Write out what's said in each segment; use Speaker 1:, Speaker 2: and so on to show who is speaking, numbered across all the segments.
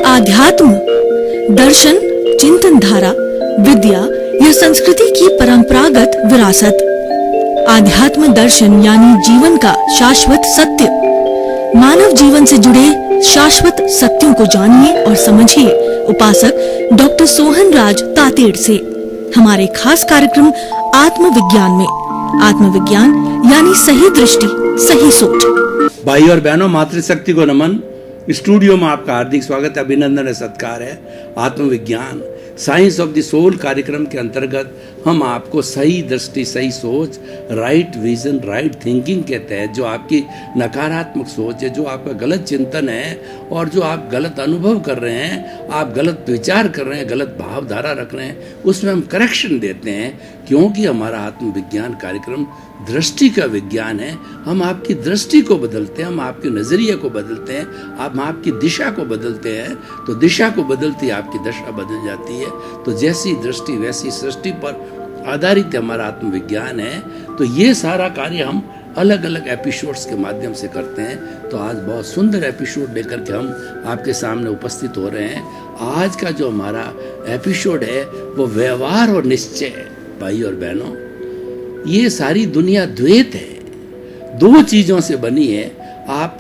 Speaker 1: आध्यात्म, दर्शन, चिंतन धारा, विद्या या संस्कृति की परंपरागत विरासत। आध्यात्म दर्शन यानी जीवन का शाश्वत सत्य। मानव जीवन से जुड़े शाश्वत सत्यों को जानिए और समझिए उपासक डॉक्टर सोहन राज तातेड़ से हमारे खास कार्यक्रम आत्मविज्ञान में। आत्मविज्ञान यानी सही दृष्टि, सही सोच।
Speaker 2: भाई और बहनों, मातृशक्ति को नमन। स्टूडियो में आपका हार्दिक स्वागत है, अभिनंदन है, सत्कार है। आत्मविज्ञान साइंस ऑफ द सोल कार्यक्रम के अंतर्गत हम आपको सही दृष्टि, सही सोच, राइट विजन, राइट थिंकिंग के तहत जो आपकी नकारात्मक सोच है, जो आपका गलत चिंतन है और जो आप गलत अनुभव कर रहे हैं, आप गलत विचार कर रहे हैं, गलत भावधारा रख रहे हैं, उसमें हम करेक्शन देते हैं। क्योंकि हमारा आत्मविज्ञान कार्यक्रम दृष्टि का विज्ञान है। हम आपकी दृष्टि को बदलते हैं, हम आपके नजरिए को बदलते हैं, हम आपकी दिशा को बदलते हैं। तो दिशा को बदलती आपकी दशा बदल जाती है। तो जैसी दृष्टि वैसी सृष्टि पर आधारित हमारा आत्मविज्ञान है। तो ये सारा कार्य हम अलग अलग एपिसोड्स के माध्यम से करते हैं। तो आज बहुत सुंदर एपिसोड लेकर के हम आपके सामने उपस्थित हो रहे हैं। आज का जो हमारा एपिसोड है वो व्यवहार और निश्चय है। भाई और बहनों, ये सारी दुनिया द्वैत है, दो चीजों से बनी है। आप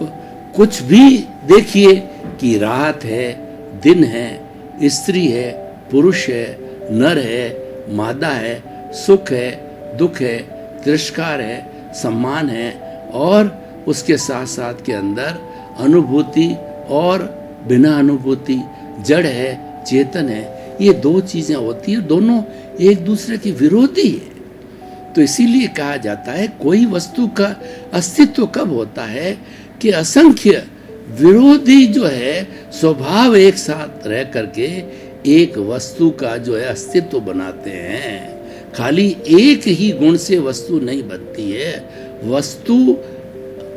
Speaker 2: कुछ भी देखिए कि रात है, दिन है, स्त्री है, पुरुष है, नर है, मादा है, सुख है, दुख है, तिरस्कार है, सम्मान है, और उसके साथ साथ के अंदर अनुभूति और बिना अनुभूति, जड़ है, चेतन है। ये दो चीजें होती है, दोनों एक दूसरे के विरोधी है। तो इसीलिए कहा जाता है कोई वस्तु का अस्तित्व कब होता है कि असंख्य विरोधी जो है स्वभाव एक साथ रह करके एक वस्तु का जो है अस्तित्व बनाते हैं। खाली एक ही गुण से वस्तु नहीं बनती है, वस्तु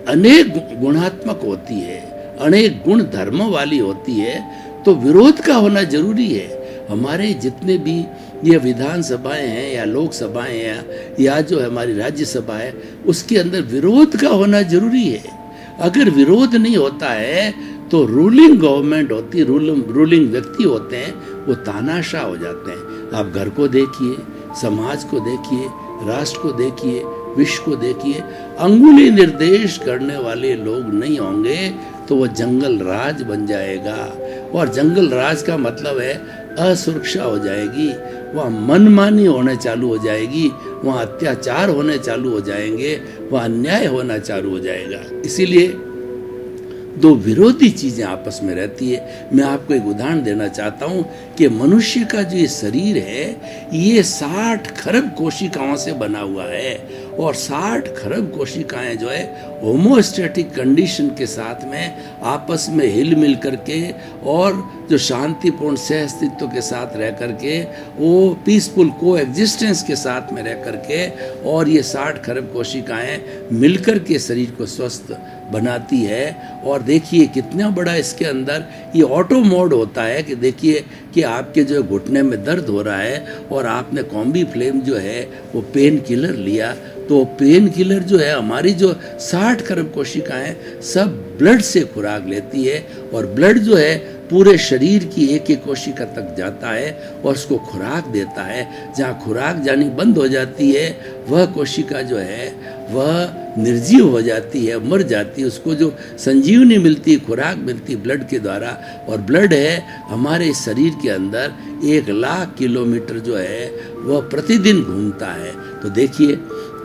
Speaker 2: अनेक गुणात्मक होती है, अनेक गुण धर्म वाली होती है। तो विरोध का होना जरूरी है। हमारे जितने भी ये विधानसभाएं हैं या लोकसभाएं हैं या जो हमारी राज्यसभा है, उसके अंदर विरोध का होना जरूरी है। अगर विरोध नहीं होता है तो रूलिंग गवर्नमेंट होती है, रूलिंग व्यक्ति होते हैं, वो तानाशाह हो जाते हैं। आप घर को देखिए, समाज को देखिए, राष्ट्र को देखिए, विश्व को देखिए, अंगुली निर्देश करने वाले लोग नहीं होंगे तो वो जंगल राज बन जाएगा। और जंगल राज का मतलब है असुरक्षा हो जाएगी, वहाँ मनमानी होने चालू हो जाएगी, वहाँ अत्याचार होने चालू हो जाएंगे, वहाँ अन्याय होना चालू हो जाएगा। इसीलिए दो विरोधी चीजें आपस में रहती है। मैं आपको एक उदाहरण देना चाहता हूँ कि मनुष्य का जो ये शरीर है ये 60 खरब कोशिकाओं से बना हुआ है। और 60 खरब कोशिकाएं जो है होमोस्टैटिक कंडीशन के साथ में आपस में हिल मिल करके और जो शांतिपूर्ण सह अस्तित्व के साथ रह करके, वो पीसफुल को एग्जिस्टेंस के साथ में रह करके, और ये 60 खरब कोशिकाएं मिलकर के शरीर को स्वस्थ बनाती है। और देखिए कितना बड़ा इसके अंदर ये ऑटो मोड होता है कि देखिए कि आपके जो घुटने में दर्द हो रहा है और आपने कॉम्बी फ्लेम जो है वो पेन किलर लिया, तो पेन किलर जो है हमारी जो 60 खरब कोशिकाएं सब ब्लड से खुराक लेती है। और ब्लड जो है पूरे शरीर की एक एक कोशिका तक जाता है और उसको खुराक देता है। जहाँ खुराक जानी बंद हो जाती है वह कोशिका जो है वह निर्जीव हो जाती है, मर जाती है। उसको जो संजीवनी मिलती, खुराक मिलती ब्लड के द्वारा। और ब्लड है हमारे शरीर के अंदर 1,00,000 किलोमीटर जो है वह प्रतिदिन घूमता है। तो देखिए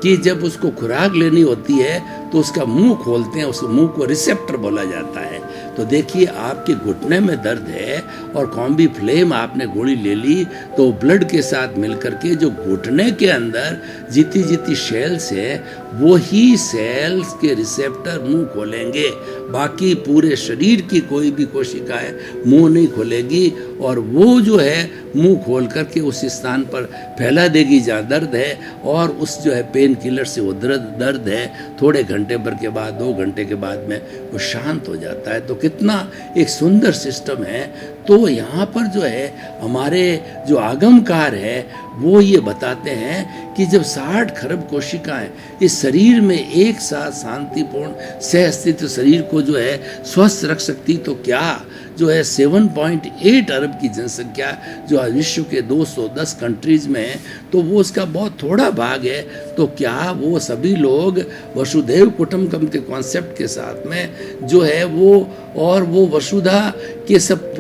Speaker 2: कि जब उसको खुराक लेनी होती है तो उसका मुंह खोलते हैं, उस मुंह को रिसेप्टर बोला जाता है। तो देखिए आपके घुटने में दर्द है और कॉम्बी फ्लेम आपने गोली ले ली, तो ब्लड के साथ मिलकर के जो घुटने के अंदर जीती जीती सेल्स है वो ही सेल्स के रिसेप्टर मुंह खोलेंगे। बाकी पूरे शरीर की कोई भी कोशिकाएं मुंह नहीं खोलेगी। और वो जो है मुंह खोल करके उस स्थान पर फैला देगी जहाँ दर्द है, और उस जो है पेन किलर से वो दर्द है थोड़े घंटे भर के बाद, 2 घंटे के बाद में वो शांत हो जाता है। तो कितना एक सुंदर सिस्टम है। तो यहाँ पर जो है हमारे जो आगमकार है वो ये बताते हैं कि जब 60 खरब कोशिकाएं इस शरीर में एक साथ शांतिपूर्ण सह अस्तित्व शरीर को जो है स्वस्थ रख सकती, तो क्या जो है 7.8 अरब की जनसंख्या जो आज विश्व के 210 कंट्रीज में है, तो वो उसका बहुत थोड़ा भाग है। तो क्या वो सभी लोग वसुधैव कुटुंबकम के कॉन्सेप्ट के साथ में जो है वो वसुधा के सब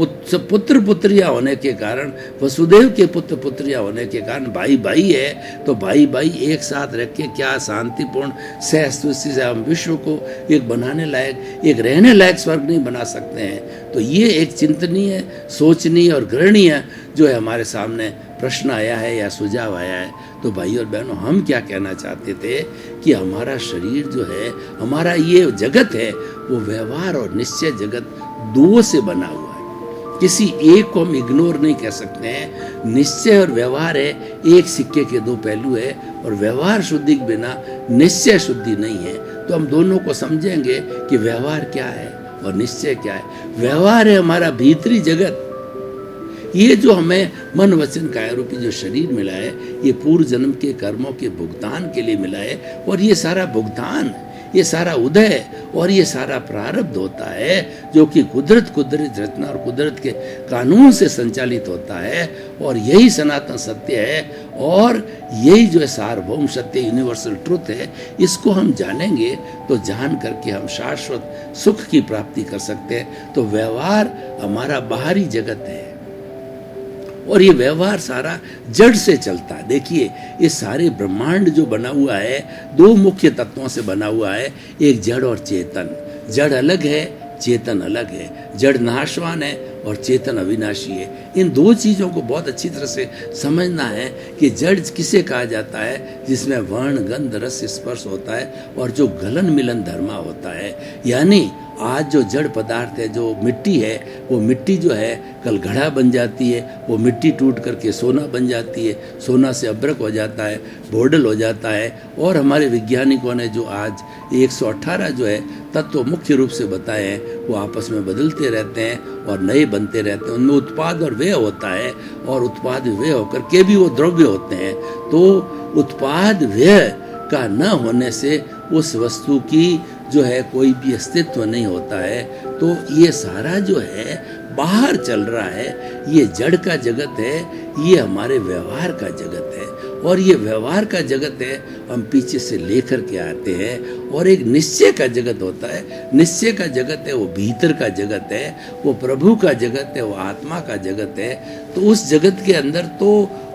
Speaker 2: पुत्र पुत्रियां होने के कारण, वसुदेव के पुत्र पुत्रियां होने के कारण भाई भाई है, तो भाई भाई एक साथ रख के क्या शांतिपूर्ण सहस्ती से हम विश्व को एक बनाने लायक, एक रहने लायक स्वर्ग नहीं बना सकते हैं। तो ये एक चिंतनीय, सोचनीय और ग्रहणीय जो है हमारे सामने प्रश्न आया है या सुझाव आया है। तो भाई और बहनों, हम क्या कहना चाहते थे कि हमारा शरीर जो है, हमारा ये जगत है, वो व्यवहार और निश्चय जगत दो से बना हुआ है। किसी एक को हम इग्नोर नहीं कर सकते हैं। निश्चय और व्यवहार है, एक सिक्के के दो पहलू है, और व्यवहार शुद्धि के बिना निश्चय शुद्धि नहीं है। तो हम दोनों को समझेंगे कि व्यवहार क्या है और निश्चय क्या है। व्यवहार है हमारा भीतरी जगत, ये जो हमें मन वचन काया रूपी जो शरीर मिला है, ये पूर्व जन्म के कर्मों के भुगतान के लिए मिला है। और ये सारा भुगतान, ये सारा उदय और ये सारा प्रारब्ध होता है जो कि कुदरत रचना और कुदरत के कानून से संचालित होता है। और यही सनातन सत्य है, और यही जो है सार्वभौम सत्य, यूनिवर्सल ट्रुथ है। इसको हम जानेंगे तो जान करके हम शाश्वत सुख की प्राप्ति कर सकते हैं। तो व्यवहार हमारा बाहरी जगत है, और ये व्यवहार सारा जड़ से चलता है। देखिए, ये सारे ब्रह्मांड जो बना हुआ है, दो मुख्य तत्वों से बना हुआ है, एक जड़ और चेतन। जड़ अलग है, चेतन अलग है। जड़ नाशवान है और चेतन अविनाशी है। इन दो चीज़ों को बहुत अच्छी तरह से समझना है कि जड़ किसे कहा जाता है, जिसमें वर्ण गंध रस स्पर्श होता है और जो गलन मिलन धर्मा होता है। यानी आज जो जड़ पदार्थ है, जो मिट्टी है, वो मिट्टी जो है कल घड़ा बन जाती है, वो मिट्टी टूट करके सोना बन जाती है, सोना से अब्रक हो जाता है, बोर्डल हो जाता है। और हमारे वैज्ञानिकों ने जो आज 118 जो है तत्व मुख्य रूप से बताए हैं, वो आपस में बदलते रहते हैं और नए बनते रहते हैं। उनमें उत्पाद और व्यय होता है, और उत्पाद व्यय होकर के भी वो द्रव्य होते हैं। तो उत्पाद व्यय का न होने से उस वस्तु की जो है कोई भी अस्तित्व नहीं होता है। तो ये सारा जो है बाहर चल रहा है, ये जड़ का जगत है, ये हमारे व्यवहार का जगत है। और ये व्यवहार का जगत है, हम पीछे से लेकर के आते हैं। और एक निश्चय का जगत होता है, निश्चय का जगत है, वो भीतर का जगत है, वो प्रभु का जगत है, वो आत्मा का जगत है। तो उस जगत के अंदर तो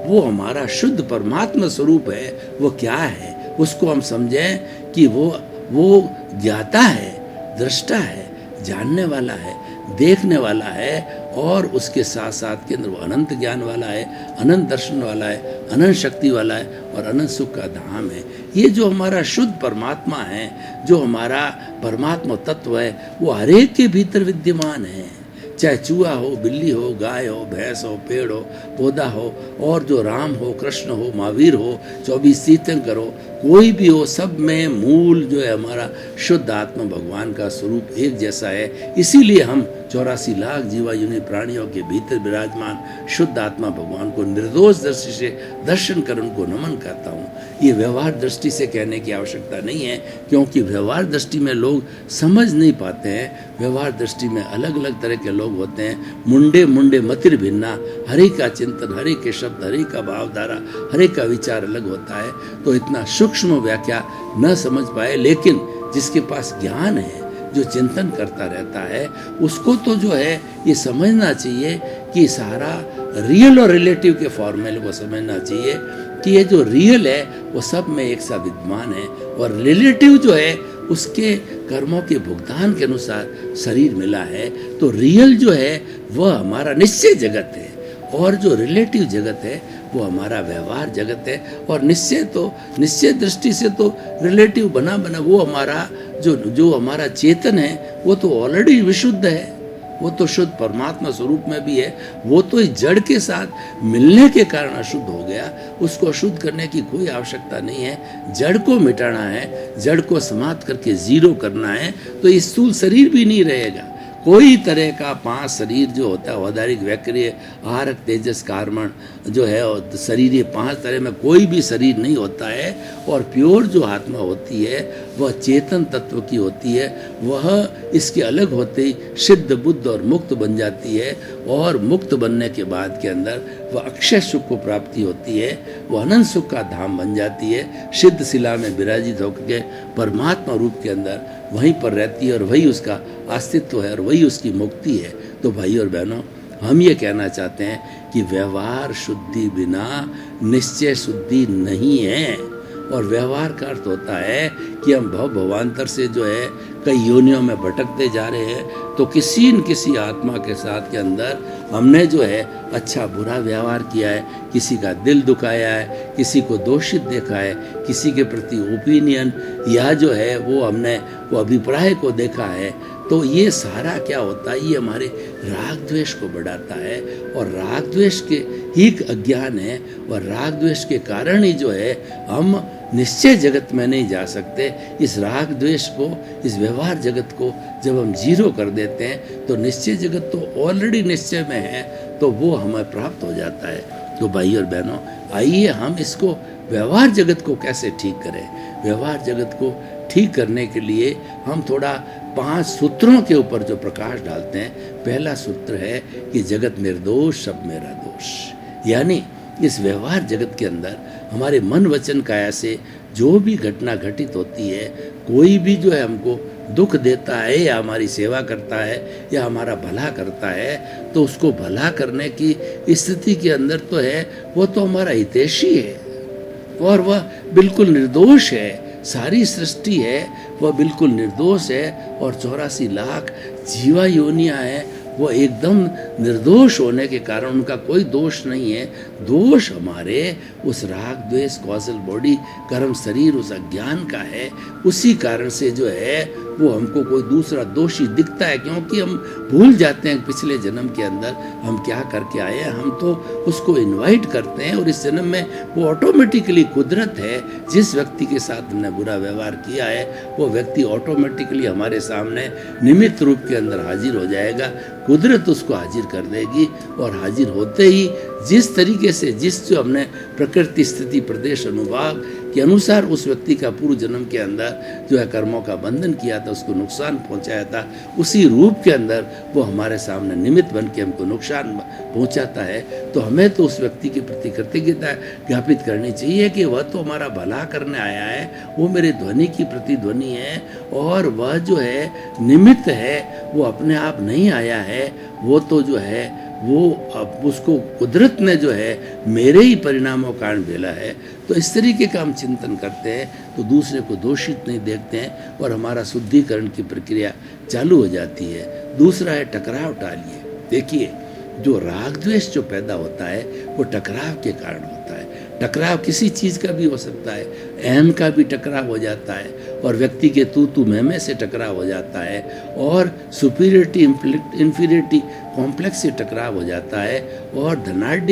Speaker 2: वो हमारा शुद्ध परमात्मा स्वरूप है। वो क्या है, उसको हम समझें कि वो ज्ञाता है, दृष्टा है, जानने वाला है, देखने वाला है, और उसके साथ साथ के अंदर वो अनंत ज्ञान वाला है, अनंत दर्शन वाला है, अनंत शक्ति वाला है, और अनंत सुख का धाम है। ये जो हमारा शुद्ध परमात्मा है, जो हमारा परमात्मा तत्व है, वो हर एक के भीतर विद्यमान है। चाहे चूहा हो, बिल्ली हो, गाय हो, भैंस हो, पेड़ हो, पौधा हो, और जो राम हो, कृष्ण हो, महावीर हो, 24 तीर्थंकर हो, कोई भी हो, सब में मूल जो है हमारा शुद्ध आत्मा भगवान का स्वरूप एक जैसा है। इसीलिए हम 84 लाख जीवा योनि प्राणियों के भीतर विराजमान शुद्ध आत्मा भगवान को निर्दोष दृष्टि से दर्शन कर उनको नमन करता हूँ। ये व्यवहार दृष्टि से कहने की आवश्यकता नहीं है, क्योंकि व्यवहार दृष्टि में लोग समझ नहीं पाते हैं। व्यवहार दृष्टि में अलग अलग तरह के लोग होते हैं। मुंडे मतिर भिन्ना, हरे का चिंतन, हरे के शब्द, हरे का भावधारा, हरे का विचार अलग होता है। तो इतना सूक्ष्म व्याख्या न समझ पाए, लेकिन जिसके पास ज्ञान है, जो चिंतन करता रहता है, उसको तो जो है ये समझना चाहिए कि सारा रियल और रिलेटिव के फॉर्मूले को समझना चाहिए कि ये जो रियल है वो सब में एक सा विद्यमान है, और रिलेटिव जो है उसके कर्मों के भुगतान के अनुसार शरीर मिला है। तो रियल जो है वह हमारा निश्चय जगत है, और जो रिलेटिव जगत है वो हमारा व्यवहार जगत है। और निश्चय दृष्टि से तो रिलेटिव बना वो हमारा जो हमारा चेतन है, वो तो ऑलरेडी विशुद्ध है, वो तो शुद्ध परमात्मा स्वरूप में भी है। वो तो इस जड़ के साथ मिलने के कारण अशुद्ध हो गया, उसको अशुद्ध करने की कोई आवश्यकता नहीं है। जड़ को मिटाना है, जड़ को समाप्त करके जीरो करना है, तो ये स्थूल शरीर भी नहीं रहेगा। कोई तरह का 5 शरीर जो होता है, औदारिक, वैक्रिय, आहारक, तेजस, कार्मण जो है, और शरीर, ये 5 तरह में कोई भी शरीर नहीं होता है। और प्योर जो आत्मा होती है वह चेतन तत्व की होती है। वह इसके अलग होते ही सिद्ध, बुद्ध और मुक्त बन जाती है। और मुक्त बनने के बाद के अंदर वह अक्षय सुख को प्राप्ति होती है, वह अनंत सुख का धाम बन जाती है। सिद्ध शिला में विराजित होकर के परमात्मा रूप के अंदर वहीं पर रहती है, और वही उसका अस्तित्व है, और वही उसकी मुक्ति है। तो भाई और बहनों, हम ये कहना चाहते हैं कि व्यवहार शुद्धि बिना निश्चय शुद्धि नहीं है। और व्यवहार का अर्थ होता है कि हम भवांतर से जो है कई योनियों में भटकते जा रहे हैं, तो किसी न किसी आत्मा के साथ के अंदर हमने जो है अच्छा बुरा व्यवहार किया है, किसी का दिल दुखाया है, किसी को दोषित देखा है, किसी के प्रति ओपिनियन या जो है वो हमने वो अभिप्राय को देखा है। तो ये सारा क्या होता है, ये हमारे राग द्वेष को बढ़ाता है। और राग द्वेष के ही अज्ञान है, और राग द्वेष के कारण ही जो है हम निश्चय जगत में नहीं जा सकते। इस राग द्वेष को, इस व्यवहार जगत को जब हम जीरो कर देते हैं, तो निश्चय जगत तो ऑलरेडी निश्चय में है, तो वो हमें प्राप्त हो जाता है। तो भाई और बहनों, आइए हम इसको व्यवहार जगत को कैसे ठीक करें। व्यवहार जगत को ठीक करने के लिए हम थोड़ा 5 सूत्रों के ऊपर जो प्रकाश डालते हैं। पहला सूत्र है कि जगत निर्दोष, सब मेरा दोष। यानी इस व्यवहार जगत के अंदर हमारे मन वचन काया से जो भी घटना घटित होती है, कोई भी जो है हमको दुख देता है या हमारी सेवा करता है या हमारा भला करता है, तो उसको भला करने की स्थिति के अंदर तो है, वो तो हमारा हितैषी है और वह बिल्कुल निर्दोष है। सारी सृष्टि है वह बिल्कुल निर्दोष है, और 84 लाख जीवा योनियाँ हैं, वो एकदम निर्दोष होने के कारण उनका कोई दोष नहीं है। दोष हमारे उस राग द्वेष कॉजल बॉडी कर्म शरीर उस अज्ञान का है। उसी कारण से जो है वो हमको कोई दूसरा दोषी दिखता है, क्योंकि हम भूल जाते हैं पिछले जन्म के अंदर हम क्या करके आए हैं। हम तो उसको इनवाइट करते हैं, और इस जन्म में वो ऑटोमेटिकली कुदरत है। जिस व्यक्ति के साथ हमने बुरा व्यवहार किया है, वो व्यक्ति ऑटोमेटिकली हमारे सामने निमित्त रूप के अंदर हाजिर हो जाएगा। कुदरत उसको हाजिर कर देगी, और हाजिर होते ही जिस तरीके से जिस जो हमने प्रकृति स्थिति प्रदेश अनुभाग के अनुसार उस व्यक्ति का पूर्व जन्म के अंदर जो है कर्मों का बंधन किया था, उसको नुकसान पहुंचाया था, उसी रूप के अंदर वो हमारे सामने निमित्त बन के हमको नुकसान पहुंचाता है। तो हमें तो उस व्यक्ति के प्रति कृतज्ञता ज्ञापित करनी चाहिए कि वह तो हमारा भला करने आया है, वो मेरे ध्वनि की प्रतिध्वनि है, और वह जो है निमित्त है, वो अपने आप नहीं आया है। वो तो जो है वो अब उसको कुदरत ने जो है मेरे ही परिणामों कारण भेला है। तो इस तरीके का हम चिंतन करते हैं, तो दूसरे को दोषित नहीं देखते हैं, और हमारा शुद्धिकरण की प्रक्रिया चालू हो जाती है। दूसरा है टकराव टालिए। देखिए, जो राग द्वेष जो पैदा होता है वो टकराव के कारण होता है। टकराव किसी चीज़ का भी हो सकता है, अहम का भी टकराव हो जाता है, और व्यक्ति के तू मैं से टकराव हो जाता है, और सुपीरियरिटी इंफीरियरिटी कॉम्प्लेक्स से टकराव हो जाता है, और धनाढ़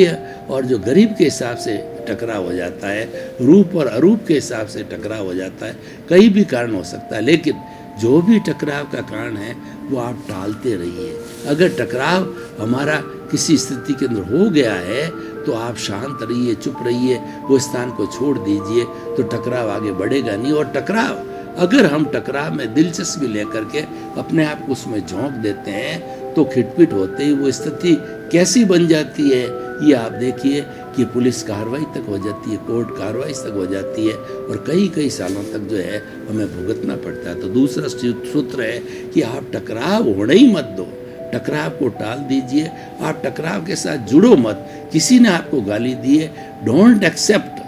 Speaker 2: और जो गरीब के हिसाब से टकराव हो जाता है, रूप और अरूप के हिसाब से टकराव हो जाता है। कई भी कारण हो सकता है, लेकिन जो भी टकराव का कारण है वो आप टालते रहिए। अगर टकराव हमारा किसी स्थिति के अंदर हो गया है, तो आप शांत रहिए, चुप रहिए, वो स्थान को छोड़ दीजिए, तो टकराव आगे बढ़ेगा नहीं। और टकराव, अगर हम टकराव में दिलचस्पी लेकर के अपने आप को उसमें झोंक देते हैं, तो खिटपिट होते ही वो स्थिति कैसी बन जाती है, ये आप देखिए कि पुलिस कार्रवाई तक हो जाती है, कोर्ट कार्रवाई तक हो जाती है, और कई सालों तक जो है हमें भुगतना पड़ता है। तो दूसरा सूत्र है कि आप टकराव होने ही मत दो, टकराव को टाल दीजिए। आप टकराव के साथ जुड़ो मत। किसी ने आपको गाली दी है, डोंट एक्सेप्ट।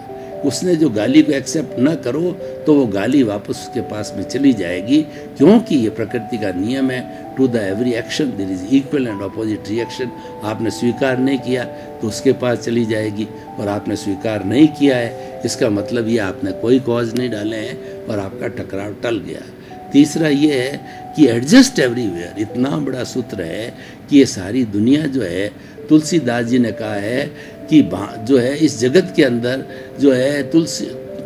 Speaker 2: उसने जो गाली को एक्सेप्ट न करो, तो वो गाली वापस उसके पास में चली जाएगी, क्योंकि ये प्रकृति का नियम है। To the every action there is equal and opposite reaction. आपने स्वीकार नहीं किया तो उसके पास चली जाएगी, और आपने स्वीकार नहीं किया है, इसका मतलब ये आपने कोई कॉज नहीं डाले हैं और आपका टकराव टल गया। तीसरा ये है कि एडजस्ट एवरीवेयर। इतना बड़ा सूत्र है कि ये सारी दुनिया जो है, तुलसीदास जी ने कहा है कि जो है इस जगत के अंदर जो है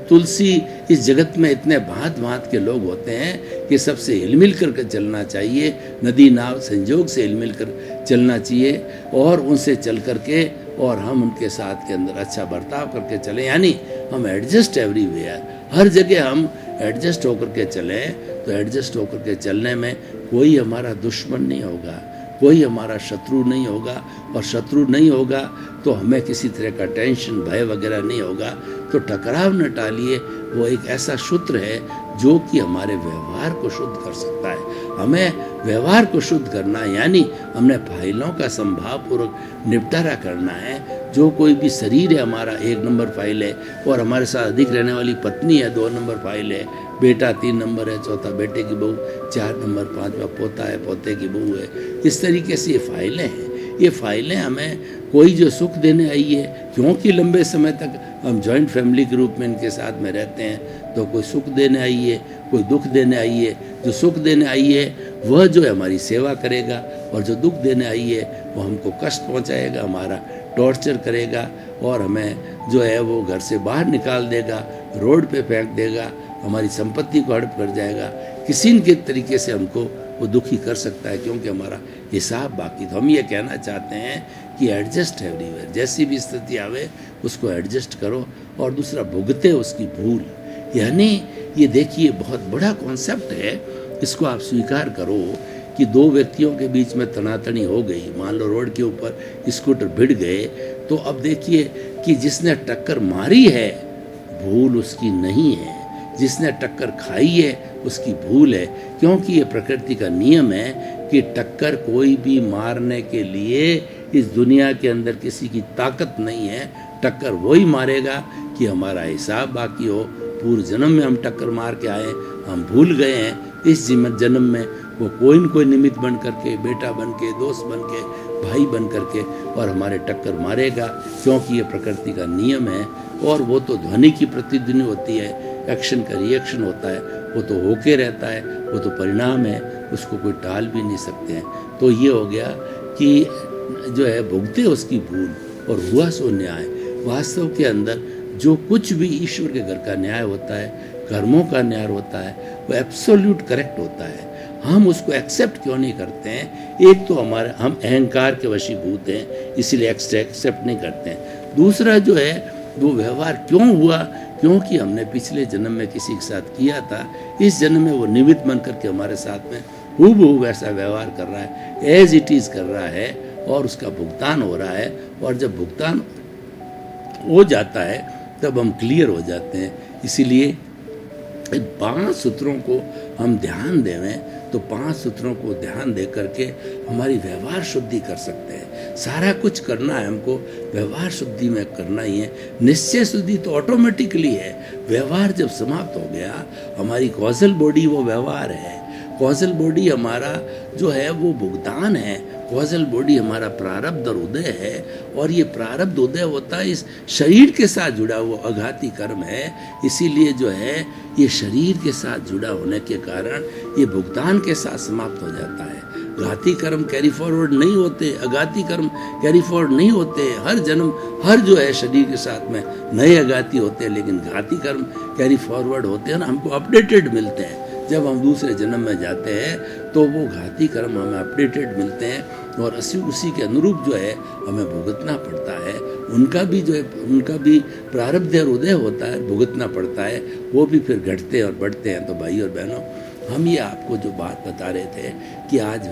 Speaker 2: तुलसी इस जगत में इतने भांत भांत के लोग होते हैं कि सबसे हिलमिल कर चलना चाहिए, नदी नाव संजोग से हिलमिल कर चलना चाहिए और उनसे चल करके और हम उनके साथ के अंदर अच्छा बर्ताव करके चलें, यानी हम एडजस्ट एवरीवेयर, हर जगह हम एडजस्ट होकर के चलें। तो एडजस्ट होकर के चलने में कोई हमारा दुश्मन नहीं होगा, कोई हमारा शत्रु नहीं होगा, और शत्रु नहीं होगा तो हमें किसी तरह का टेंशन भय वगैरह नहीं होगा। तो टकराव न टालिए, वो एक ऐसा सूत्र है जो कि हमारे व्यवहार को शुद्ध कर सकता है। हमें व्यवहार को शुद्ध करना यानी हमने फाइलों का संभावपूर्वक निपटारा करना है। जो कोई भी शरीर है हमारा 1 नंबर फाइल है, और हमारे साथ अधिक रहने वाली पत्नी है 2 नंबर फाइल है, बेटा 3 नंबर है, चौथा बेटे की बहू 4 नंबर, 5वां पोता है, पोते की बहू है। इस तरीके से ये फाइलें हैं। ये फाइलें हमें कोई जो सुख देने आई है, क्योंकि लंबे समय तक हम जॉइंट फैमिली के रूप में इनके साथ में रहते हैं, तो कोई सुख देने आई है, कोई दुख देने आई है। जो सुख देने आई है वह जो है हमारी सेवा करेगा, और जो दुख देने आई है वो हमको कष्ट पहुंचाएगा, हमारा टॉर्चर करेगा, और हमें जो है वो घर से बाहर निकाल देगा, रोड पे फेंक देगा, हमारी संपत्ति को हड़प कर जाएगा। किसी न किसी तरीके से हमको वो दुखी कर सकता है, क्योंकि हमारा हिसाब बाकी। तो हम ये कहना चाहते हैं कि एडजस्ट एवरीवेयर, जैसी भी स्थिति आवे उसको एडजस्ट करो, और दूसरा भुगते उसकी भूल। यानी ये देखिए बहुत बड़ा कॉन्सेप्ट है, इसको आप स्वीकार करो कि 2 व्यक्तियों के बीच में तनातनी हो गई, मान लो रोड के ऊपर स्कूटर भिड़ गए, तो अब देखिए कि जिसने टक्कर मारी है भूल उसकी नहीं है, जिसने टक्कर खाई है उसकी भूल है। क्योंकि ये प्रकृति का नियम है कि टक्कर कोई भी मारने के लिए इस दुनिया के अंदर किसी की ताकत नहीं है। टक्कर वही मारेगा कि हमारा हिसाब बाकी हो। पूर्व जन्म में हम टक्कर मार के आए, हम भूल गए हैं, इस जन्म में वो कोई न कोई निमित्त बन करके, बेटा बन के, दोस्त बन के, भाई बन करके और हमारे टक्कर मारेगा, क्योंकि ये प्रकृति का नियम है। और वो तो ध्वनि की प्रतिध्वनि होती है, एक्शन का रिएक्शन होता है, वो तो होके रहता है, वो तो परिणाम है, उसको कोई टाल भी नहीं सकते हैं। तो ये हो गया कि जो है भुगते उसकी भूल और हुआ सो न्याय। वास्तव के अंदर जो कुछ भी ईश्वर के घर का न्याय होता है, कर्मों का न्याय होता है, वो एब्सोल्यूट करेक्ट होता है। हम उसको एक्सेप्ट क्यों नहीं करते हैं? एक तो हम अहंकार के वशीभूत हैं, इसीलिए एक्सेप्ट नहीं करते हैं। दूसरा जो है वो व्यवहार क्यों हुआ? क्योंकि हमने पिछले जन्म में किसी के साथ किया था, इस जन्म में वो निमित्त बन करके हमारे साथ में हूबहू वैसा व्यवहार कर रहा है, एज इट इज़ कर रहा है, और उसका भुगतान हो रहा है। और जब भुगतान हो जाता है तब हम क्लियर हो जाते हैं। इसीलिए 5 सूत्रों को हम ध्यान देवें तो 5 सूत्रों को ध्यान दे करके हमारी व्यवहार शुद्धि कर सकते हैं। सारा कुछ करना है हमको, व्यवहार शुद्धि में करना ही है। निश्चय शुद्धि तो ऑटोमेटिकली है। व्यवहार जब समाप्त हो गया, हमारी कॉजल बॉडी वो व्यवहार है। कॉजल बॉडी हमारा जो है वो भुगतान है। कॉजल बॉडी हमारा प्रारब्ध और उदय है, और ये प्रारब्ध उदय होता है इस शरीर के साथ जुड़ा हुआ अघाती कर्म है। इसीलिए जो है ये शरीर के साथ जुड़ा होने के कारण ये भुगतान के साथ समाप्त हो जाता है। घाती कर्म कैरी फॉरवर्ड नहीं होते, अघाती कर्म कैरी फॉरवर्ड नहीं होते। हर जन्म हर जो है शरीर के साथ में नए अघाती होते हैं, लेकिन घाती कर्म कैरी फॉरवर्ड होते हैं ना, हमको अपडेटेड मिलते हैं। जब हम दूसरे जन्म में जाते हैं तो वो घाती कर्म हमें अपडेटेड मिलते हैं, और उसी के अनुरूप जो है हमें भुगतना पड़ता है। उनका भी जो है उनका भी प्रारब्ध और उदय होता है, भुगतना पड़ता है। वो भी फिर घटते और बढ़ते हैं। तो भाई और बहनों, हम ये आपको जो बात बता रहे थे कि आज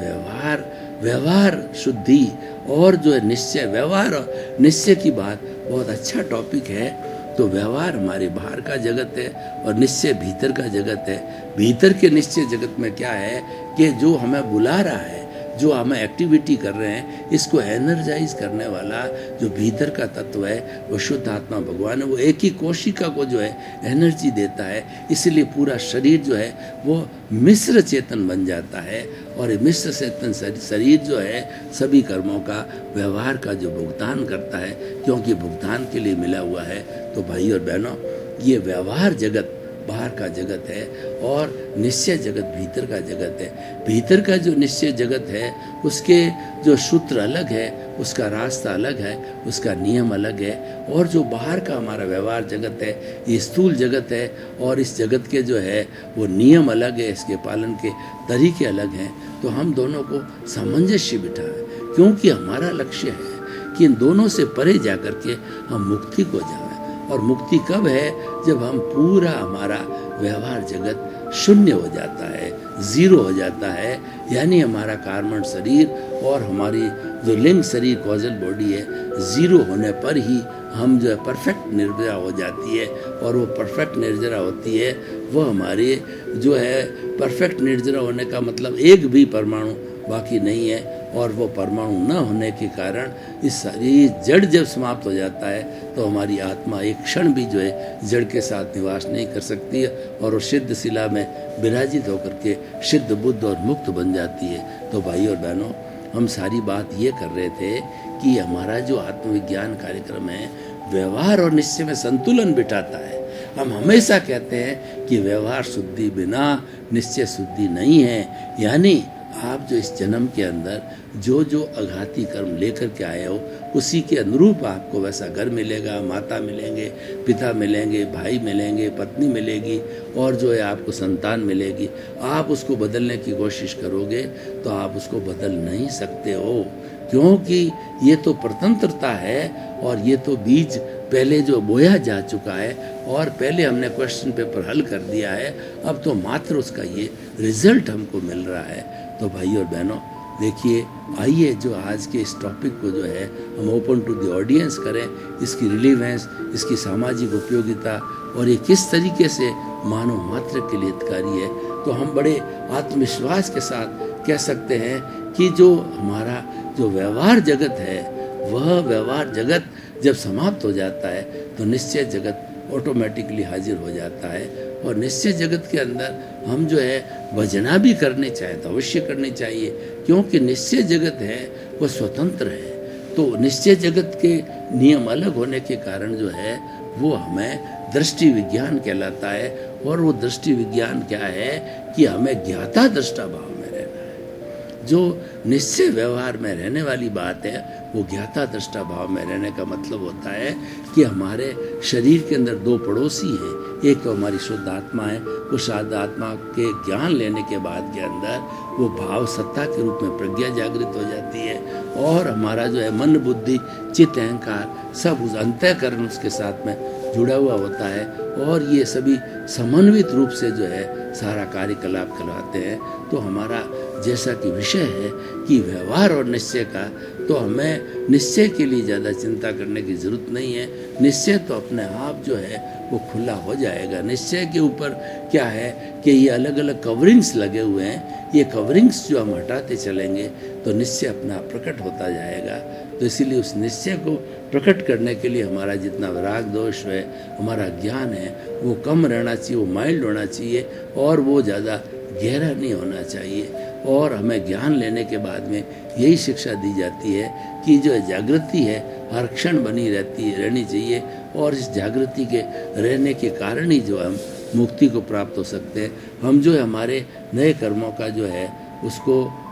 Speaker 2: व्यवहार शुद्धि और जो है निश्चय, व्यवहार और निश्चय की बात बहुत अच्छा टॉपिक है। तो व्यवहार हमारे बाहर का जगत है और निश्चय भीतर का जगत है। भीतर के निश्चय जगत में क्या है कि जो हमें बुला रहा है, जो हमें एक्टिविटी कर रहे हैं, इसको एनर्जाइज करने वाला जो भीतर का तत्व है वो शुद्ध आत्मा भगवान है। वो एक ही कोशिका को जो है एनर्जी देता है। इसलिए पूरा शरीर जो है वो मिश्र चेतन बन जाता है, और ये मिश्र चेतन शरीर जो है सभी कर्मों का, व्यवहार का जो भुगतान करता है, क्योंकि भुगतान के लिए मिला हुआ है। तो भाई और बहनों, ये व्यवहार जगत बाहर का जगत है और निश्चय जगत भीतर का जगत है। भीतर का जो निश्चय जगत है उसके जो सूत्र अलग है, उसका रास्ता अलग है, उसका नियम अलग है, और जो बाहर का हमारा व्यवहार जगत है ये स्थूल जगत है और इस जगत के जो है वो नियम अलग है, इसके पालन के तरीके अलग हैं। तो हम दोनों को सामंजस्य बिठाएं, क्योंकि हमारा लक्ष्य है कि इन दोनों से परे जाकर के हम मुक्ति को जाएं। और मुक्ति कब है? जब हम पूरा हमारा व्यवहार जगत शून्य हो जाता है, जीरो हो जाता है, यानी हमारा कार्बन शरीर और हमारी जो लिंग शरीर कॉजल बॉडी है, जीरो होने पर ही हम जो है परफेक्ट निर्जरा हो जाती है। और वो परफेक्ट निर्जरा होती है, वो हमारे जो है परफेक्ट निर्जरा होने का मतलब एक भी परमाणु बाकी नहीं है। और वो परमाणु न होने के कारण इस सारी जड़ जब समाप्त हो जाता है तो हमारी आत्मा एक क्षण भी जो है जड़ के साथ निवास नहीं कर सकती है और वो सिद्ध शिला में विराजित होकर के सिद्ध बुद्ध और मुक्त बन जाती है। तो भाई और बहनों, हम सारी बात ये कर रहे थे कि हमारा जो आत्मविज्ञान कार्यक्रम है व्यवहार और निश्चय में संतुलन बिठाता है। हम हमेशा कहते हैं कि व्यवहार शुद्धि बिना निश्चय शुद्धि नहीं है, यानी आप जो इस जन्म के अंदर जो जो अघाती कर्म लेकर के आए हो उसी के अनुरूप आपको वैसा घर मिलेगा, माता मिलेंगे, पिता मिलेंगे, भाई मिलेंगे, पत्नी मिलेगी और जो है आपको संतान मिलेगी। आप उसको बदलने की कोशिश करोगे तो आप उसको बदल नहीं सकते हो, क्योंकि ये तो स्वतंत्रता है और ये तो बीज पहले जो बोया जा चुका है और पहले हमने क्वेश्चन पेपर हल कर दिया है, अब तो मात्र उसका ये रिजल्ट हमको मिल रहा है। तो भाई और बहनों, देखिए, आइए जो आज के इस टॉपिक को जो है हम ओपन टू द ऑडियंस करें, इसकी रिलीवेंस, इसकी सामाजिक उपयोगिता और ये किस तरीके से मानव मात्र के लिए हितकारी है। तो हम बड़े आत्मविश्वास के साथ कह सकते हैं कि जो हमारा जो व्यवहार जगत है वह व्यवहार जगत जब समाप्त हो जाता है तो निश्चय जगत ऑटोमेटिकली हाजिर हो जाता है। और निश्चय जगत के अंदर हम जो है भजना भी करने चाहें तो अवश्य करनी चाहिए, क्योंकि निश्चय जगत है वह स्वतंत्र है। तो निश्चय जगत के नियम अलग होने के कारण जो है वो हमें दृष्टि विज्ञान कहलाता है। और वो दृष्टि विज्ञान क्या है कि हमें ज्ञाता दृष्टा भाव में रहना है। जो निश्चय व्यवहार में रहने वाली बात है वो ज्ञाता दृष्टा भाव में रहने का मतलब होता है कि हमारे शरीर के अंदर दो पड़ोसी हैं। एक तो हमारी शुद्ध आत्मा है, उस शुद्ध आत्मा के ज्ञान लेने के बाद के अंदर वो भाव सत्ता के रूप में प्रज्ञा जागृत हो जाती है और हमारा जो है मन बुद्धि चित्त अहंकार सब उस अंतःकरण उसके साथ में जुड़ा हुआ होता है और ये सभी समन्वित रूप से जो है सारा कार्यकलाप करवाते हैं। तो हमारा जैसा कि विषय है कि व्यवहार और निश्चय का, तो हमें निश्चय के लिए ज़्यादा चिंता करने की ज़रूरत नहीं है। निश्चय तो अपने आप जो है वो खुला हो जाएगा। निश्चय के ऊपर क्या है कि ये अलग अलग कवरिंग्स लगे हुए हैं, ये कवरिंग्स जो हम हटाते चलेंगे तो निश्चय अपना प्रकट होता जाएगा। तो इसीलिए उस निश्चय को प्रकट करने के लिए हमारा जितना राग दोष है, हमारा ज्ञान है, वो कम रहना चाहिए, वो माइल्ड होना चाहिए और वो ज़्यादा गहरा नहीं होना चाहिए। और हमें ज्ञान लेने के बाद में यही शिक्षा दी जाती है कि जो जागृति है हर क्षण बनी रहनी चाहिए और इस जागृति के रहने के कारण ही जो हम मुक्ति को प्राप्त हो सकते हैं। हम जो है हमारे नए कर्मों का जो है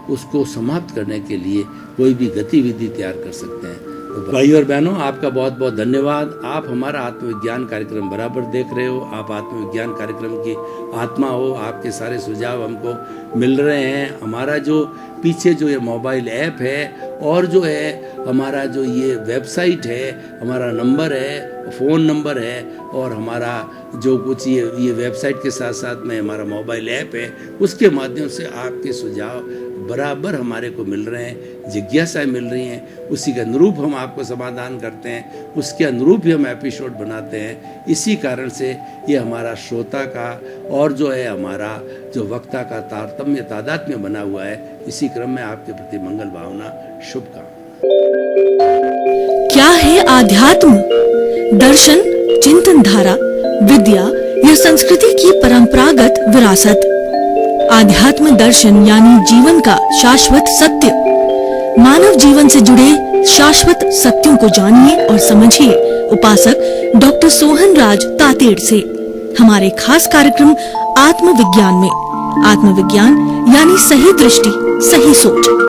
Speaker 2: उसको समाप्त करने के लिए कोई भी गतिविधि तैयार कर सकते हैं। तो भाई और बहनों, आपका बहुत बहुत धन्यवाद। आप हमारा आत्मविज्ञान कार्यक्रम बराबर देख रहे हो। आप आत्मविज्ञान कार्यक्रम की आत्मा हो। आपके सारे सुझाव हमको मिल रहे हैं। हमारा जो पीछे जो ये मोबाइल ऐप है और जो है हमारा जो ये वेबसाइट है, हमारा नंबर है, फ़ोन नंबर है और हमारा जो कुछ ये वेबसाइट के साथ साथ में हमारा मोबाइल ऐप है, उसके माध्यम से आपके सुझाव बराबर हमारे को मिल रहे हैं, जिज्ञासाएं मिल रही हैं। उसी के अनुरूप हम आपको समाधान करते हैं, उसके अनुरूप ही हम एपिसोड बनाते हैं। इसी कारण से ये हमारा श्रोता का और जो है हमारा जो वक्ता का तादात्म्य बना हुआ है। इसी क्रम में आपके प्रति मंगल भावना, शुभकामना।
Speaker 1: क्या है आध्यात्म? दर्शन, चिंतन धारा, विद्या या संस्कृति की परंपरागत विरासत। आध्यात्म दर्शन यानी जीवन का शाश्वत सत्य। मानव जीवन से जुड़े शाश्वत सत्यों को जानिए और समझिए उपासक डॉक्टर सोहन राज तातेड़ से। हमारे खास कार्यक्रम आत्मविज्ञान में। आत्मविज्ञान यानी सही दृष्टि, सही सोच।